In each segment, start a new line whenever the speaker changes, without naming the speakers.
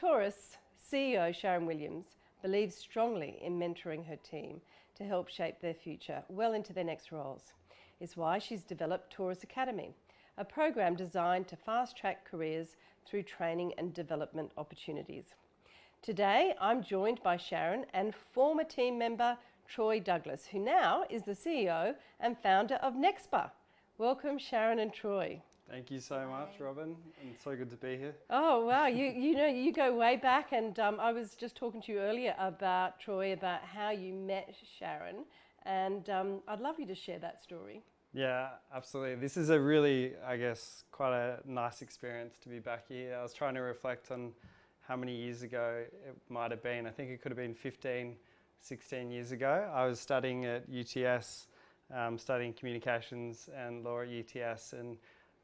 Taurus CEO Sharon Williams believes strongly in mentoring her team to help shape their future well into their next roles. It's why she's developed TaurusAcademy, a program designed to fast-track careers through training and development opportunities. Today, I'm joined by Sharon and former team member TroyDouglas, who now is the CEO and founder of Nexba. Welcome, Sharon and Troy.
Thank you so much, Robyn, and so good to be here.
Oh wow, you go way back, and I was just talking to you earlier about Troy, about how you met Sharon, and I'd love you to share that story.
Yeah, absolutely. This is a really, I guess, quite a nice experience to be back here. I was trying to reflect on how many years ago it might have been. I think it could have been 15, 16 years ago. I was studying at UTS, studying communications and law at UTS, and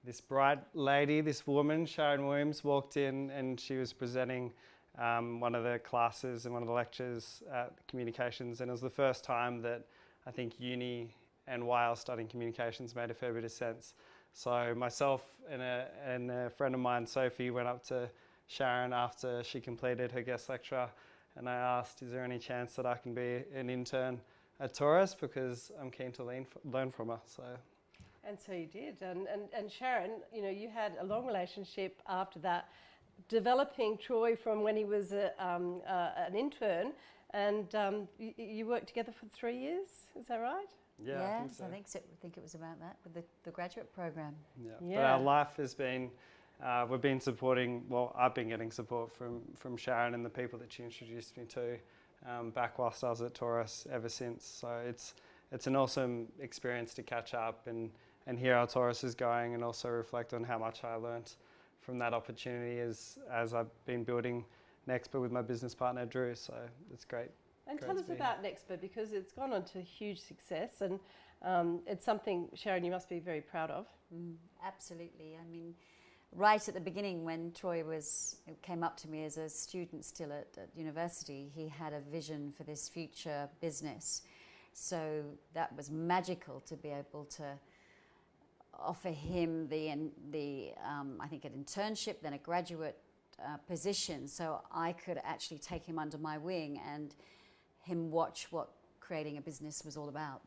this bright lady, this woman, Sharon Williams, walked in and she was presenting one of the classes and one of the lectures at communications, and it was the first time that I think uni and why I was studying communications made a fair bit of sense. So myself and a friend of mine, Sophie, went up to Sharon after she completed her guest lecture, and I asked, is there any chance that I can be an intern at Taurus, because I'm keen to learn from her.
And so you did, and Sharon, you had a long relationship after that, developing Troy from when he was an intern, and you worked together for 3 years, is that right?
Yeah,
Yes, I think so. I think it was about that with the graduate program.
Yeah. But our life has been, we've been supporting, well, I've been getting support from Sharon and the people that she introduced me to back whilst I was at Taurus ever since. So it's an awesome experience to catch up and hear how Taurus is going, and also reflect on how much I learnt from that opportunity as I've been building Nexba with my business partner Drew. So it's great.
And tell us about Nexba, because it's gone on to huge success, and it's something, Sharon, you must be very proud of.
Absolutely. I mean, right at the beginning, when Troy came up to me as a student still at university, he had a vision for this future business. So that was magical to be able to offer him I think an internship, then a graduate position, so I could actually take him under my wing and him watch what creating a business was all about.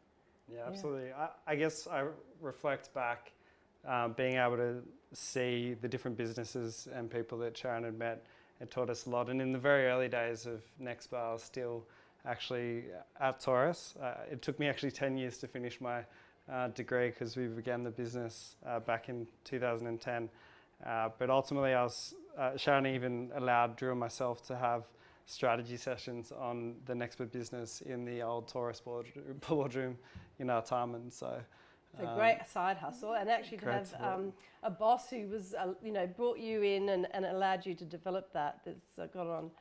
Yeah, absolutely. Yeah. I guess I reflect back, being able to see the different businesses and people that Sharon had met. It taught us a lot. And in the very early days of Nexba, I was still actually at Taurus. It took me actually 10 years to finish my degree, because we began the business back in 2010. But ultimately, Sharon even allowed Drew and myself to have strategy sessions on the Nexba business in the old Taurus boardroom in our time. And so
it's a great side hustle, and actually to have a boss who was, brought you in and allowed you to develop that's gone on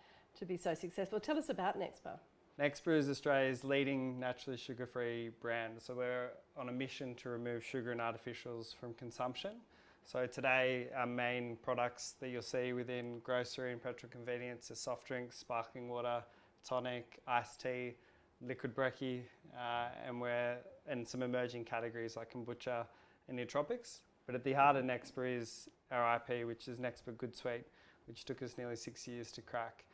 to be so successful. Tell us about Nexba.
Nexba is Australia's leading naturally sugar-free brand. So we're on a mission to remove sugar and artificials from consumption. So today, our main products that you'll see within grocery and petrol convenience are soft drinks, sparkling water, tonic, iced tea, liquid brekkie, and some emerging categories like kombucha and nootropics. But at the heart of Nexba is our IP, which is Nexba Good Sweet, which took us nearly 6 years to crack,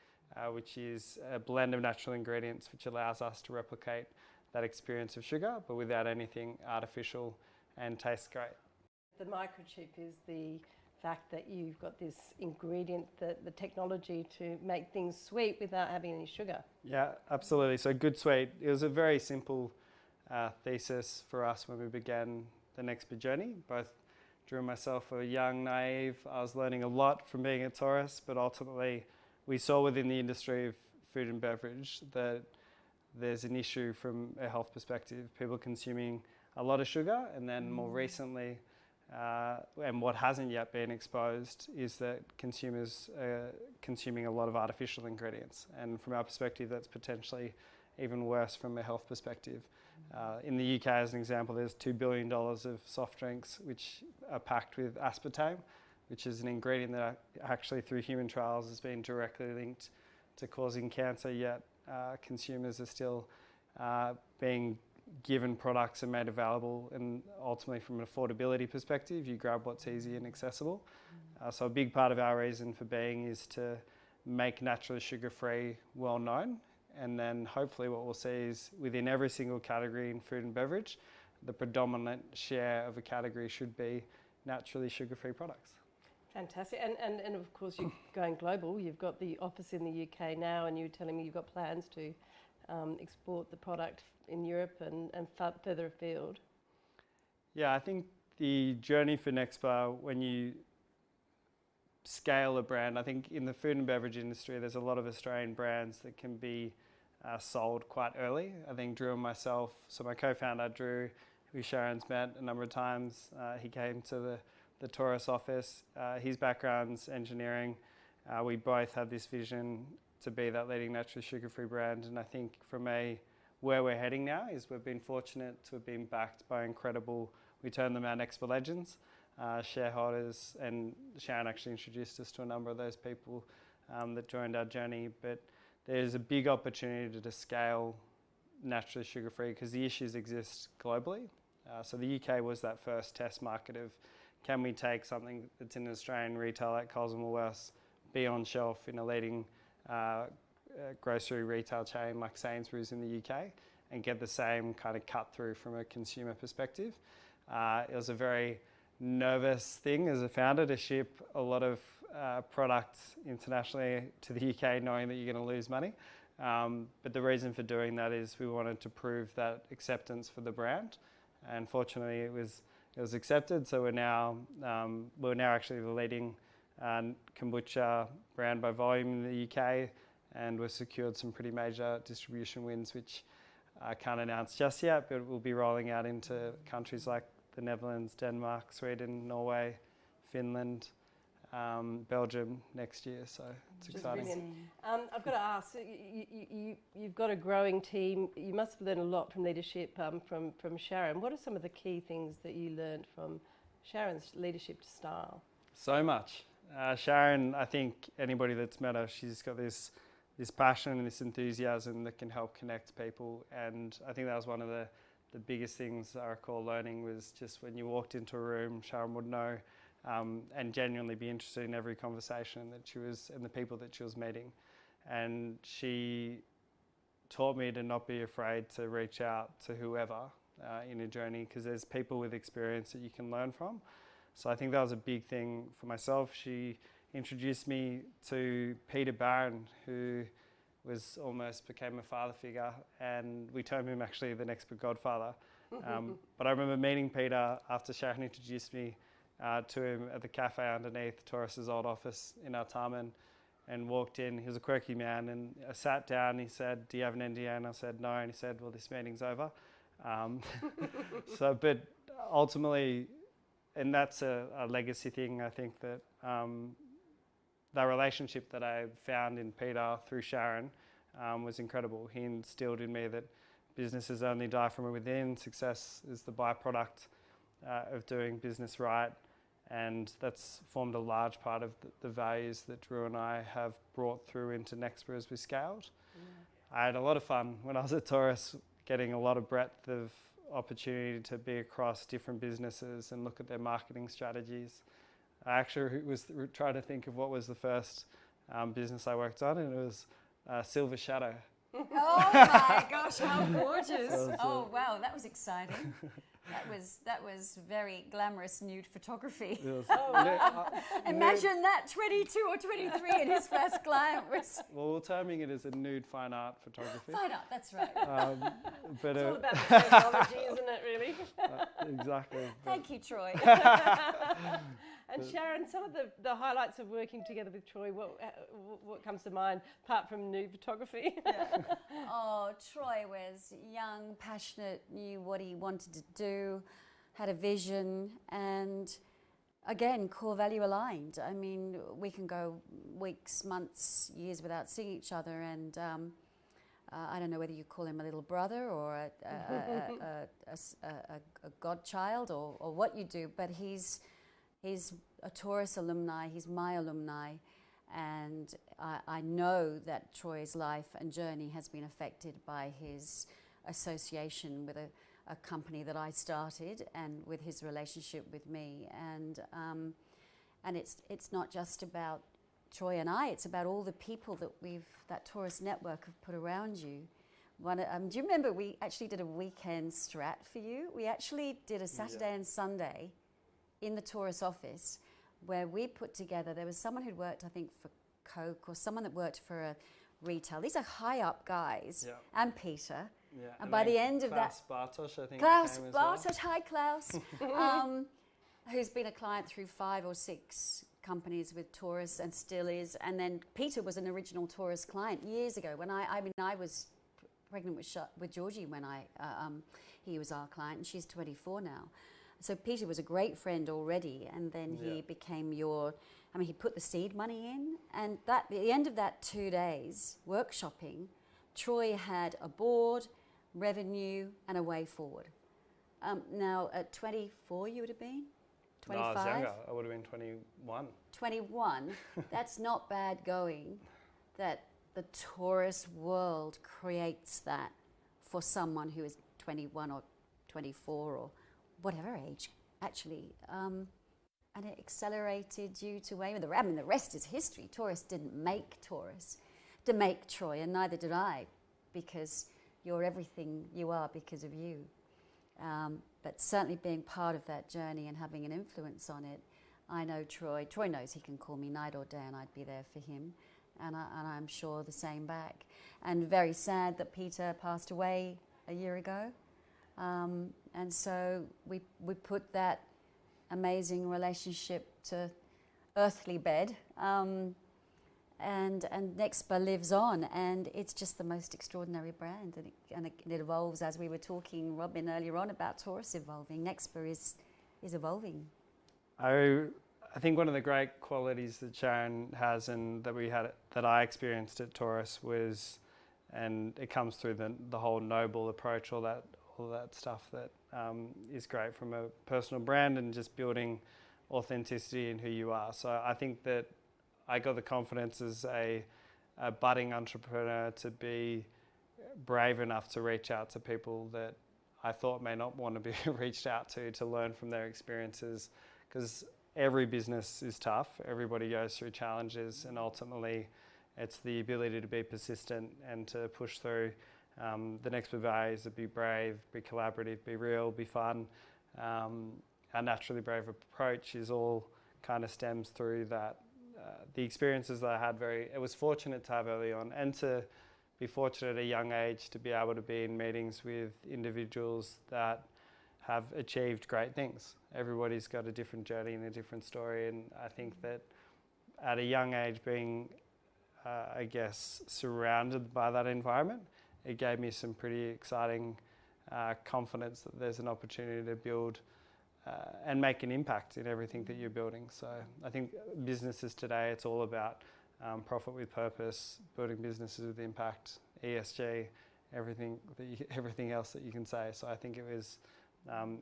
which is a blend of natural ingredients which allows us to replicate that experience of sugar, but without anything artificial, and tastes great.
The microchip is the fact that you've got this ingredient, the technology to make things sweet without having any sugar.
Yeah, absolutely. So Good Sweet, it was a very simple thesis for us when we began the Nexba journey. Both Drew and myself were young, naive. I was learning a lot from being at Taurus, but ultimately we saw within the industry of food and beverage that there's an issue from a health perspective. People consuming a lot of sugar, and then more recently, and what hasn't yet been exposed, is that consumers are consuming a lot of artificial ingredients. And from our perspective, that's potentially even worse from a health perspective. In the UK, as an example, there's $2 billion of soft drinks which are packed with aspartame, which is an ingredient that actually through human trials has been directly linked to causing cancer, yet consumers are still being given products and made available, and ultimately from an affordability perspective, you grab what's easy and accessible. So a big part of our reason for being is to make naturally sugar-free well known. And then hopefully what we'll see is within every single category in food and beverage, the predominant share of a category should be naturally sugar-free products.
Fantastic. And of course you're going global. You've got the office in the UK now, and you were telling me you've got plans to export the product in Europe and further afield.
Yeah, I think the journey for Nexba, when you scale a brand, I think in the food and beverage industry, there's a lot of Australian brands that can be sold quite early. I think Drew and myself, so my co-founder Drew, who Sharon's met a number of times, he came to the Taurus office. His background's engineering. We both had this vision to be that leading naturally sugar-free brand, and I think where we're heading now is we've been fortunate to have been backed by incredible, we term them our Nexba legends, shareholders, and Sharon actually introduced us to a number of those people that joined our journey. But there's a big opportunity to scale naturally sugar-free because the issues exist globally. So the UK was that first test market of, can we take something that's in an Australian retail like Coles and Woolworths, be on shelf in a leading grocery retail chain like Sainsbury's in the UK, and get the same kind of cut through from a consumer perspective. It was a very nervous thing as a founder to ship a lot of products internationally to the UK knowing that you're going to lose money. But the reason for doing that is we wanted to prove that acceptance for the brand, and fortunately it was accepted. So we're now actually the leading kombucha brand by volume in the UK, and we've secured some pretty major distribution wins, which I can't announce just yet, but we'll be rolling out into countries like the Netherlands, Denmark, Sweden, Norway, Finland, Belgium next year. So it's exciting.
I've got to ask, you've got a growing team. You must have learned a lot from leadership from Sharon. What are some of the key things that you learned from Sharon's leadership style?
So much. Sharon, I think anybody that's met her, she's got this passion and this enthusiasm that can help connect people. And I think that was one of the biggest things I recall learning, was just when you walked into a room, Sharon would know and genuinely be interested in every conversation that she was, and the people that she was meeting. And she taught me to not be afraid to reach out to whoever in a journey, because there's people with experience that you can learn from. So I think that was a big thing for myself. She introduced me to Peter Barron, who became a father figure, and we term him actually the Nexba godfather. But I remember meeting Peter after Sharon introduced me to him at the cafe underneath Taurus's old office in Artarmon, and walked in. He was a quirky man, and I sat down. He said, "Do you have an NDA?" And I said, "No." And he said, "Well, this meeting's over." But ultimately, and that's a legacy thing, I think, that the relationship that I found in Peter through Sharon was incredible. He instilled in me that businesses only die from within. Success is the byproduct of doing business right, and that's formed a large part of the values that Drew and I have brought through into Nexba as we scaled. Yeah. I had a lot of fun when I was at Taurus, getting a lot of breadth of opportunity to be across different businesses and look at their marketing strategies. I actually was trying to think of what was the first business I worked on, and it was Silver Shadow.
Oh my gosh, how gorgeous! Oh wow, that was exciting. That was very glamorous nude photography. Imagine that, 22 or 23, and his first client was...
Well, we're terming it as a nude fine art photography.
Fine art, that's right.
But, it's all about the technology, isn't it, really?
Exactly.
Thank you, Troy.
And Sharon, some of the highlights of working together with Troy, what comes to mind, apart from nude photography?
Yeah. Oh, Troy was young, passionate, knew what he wanted to do, had a vision, and again, core value aligned. I mean, we can go weeks, months, years without seeing each other, and I don't know whether you call him a little brother or a godchild or what you do, but he's a Taurus alumni, he's my alumni, and I know that Troy's life and journey has been affected by his association with a company that I started, and with his relationship with me. And it's not just about Troy and I, it's about all the people that Taurus Network have put around you. Do you remember we actually did a weekend strat for you? We actually did a Saturday and Sunday in the Taurus office where we put together, there was someone who'd worked, I think, for Coke or someone that worked for a retail. These are high up guys, and Peter.
Yeah.
And by the end of that,
Bartosz, I think.
Klaus Bartosz, hi Klaus, who's been a client through 5 or 6 companies with Taurus and still is. And then Peter was an original Taurus client years ago when I was pregnant with Georgie when he was our client, and she's 24 now. So Peter was a great friend already, and then he became he put the seed money in, and at the end of that 2 days workshopping, Troy had a board, revenue, and a way forward. Now at 24 you would have been? 25?
No, I was younger. I would have been 21.
21, that's not bad going, that the Taurus world creates that for someone who is 21 or 24 or whatever age, actually. And it accelerated you to way. The rest is history. Taurus didn't make Taurus to make Troy, and neither did I, because you're everything you are because of you. But certainly being part of that journey and having an influence on it, I know Troy. Troy knows he can call me night or day, and I'd be there for him. And I'm sure the same back. And very sad that Peter passed away a year ago. And so we put that amazing relationship to earthly bed. And Nexba lives on, and it's just the most extraordinary brand. And it evolves, as we were talking, Robyn, earlier on about Taurus evolving. Nexba is evolving.
I think one of the great qualities that Sharon has and that I experienced at Taurus was, and it comes through the whole noble approach, all that stuff that is great from a personal brand and just building authenticity in who you are. So I think that I got the confidence as a budding entrepreneur to be brave enough to reach out to people that I thought may not want to be reached out to learn from their experiences, because every business is tough. Everybody goes through challenges, and ultimately it's the ability to be persistent and to push through. The next values to be brave, be collaborative, be real, be fun. Our naturally brave approach is all kind of stems through that. The experiences that I had it was fortunate to have early on, and to be fortunate at a young age to be able to be in meetings with individuals that have achieved great things. Everybody's got a different journey and a different story, and I think that at a young age being, surrounded by that environment, it gave me some pretty exciting confidence that there's an opportunity to build and make an impact in everything that you're building. So I think businesses today, it's all about profit with purpose, building businesses with impact, ESG, everything else that you can say. So I think it was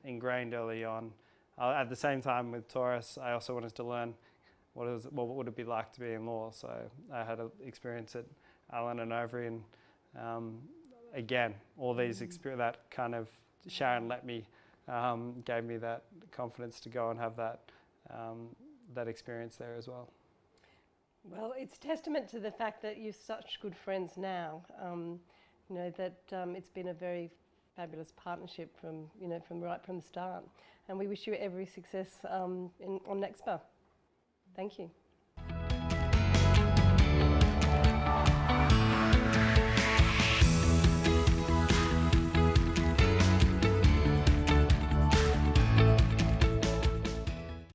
ingrained early on. At the same time with Taurus, I also wanted to learn what would it be like to be in law. So I had an experience at Allen and Overy, and again, all these that kind of Sharon gave me that confidence to go and have that experience there as well.
Well, it's testament to the fact that you're such good friends now. It's been a very fabulous partnership from right from the start, and we wish you every success on Nexba. Thank you.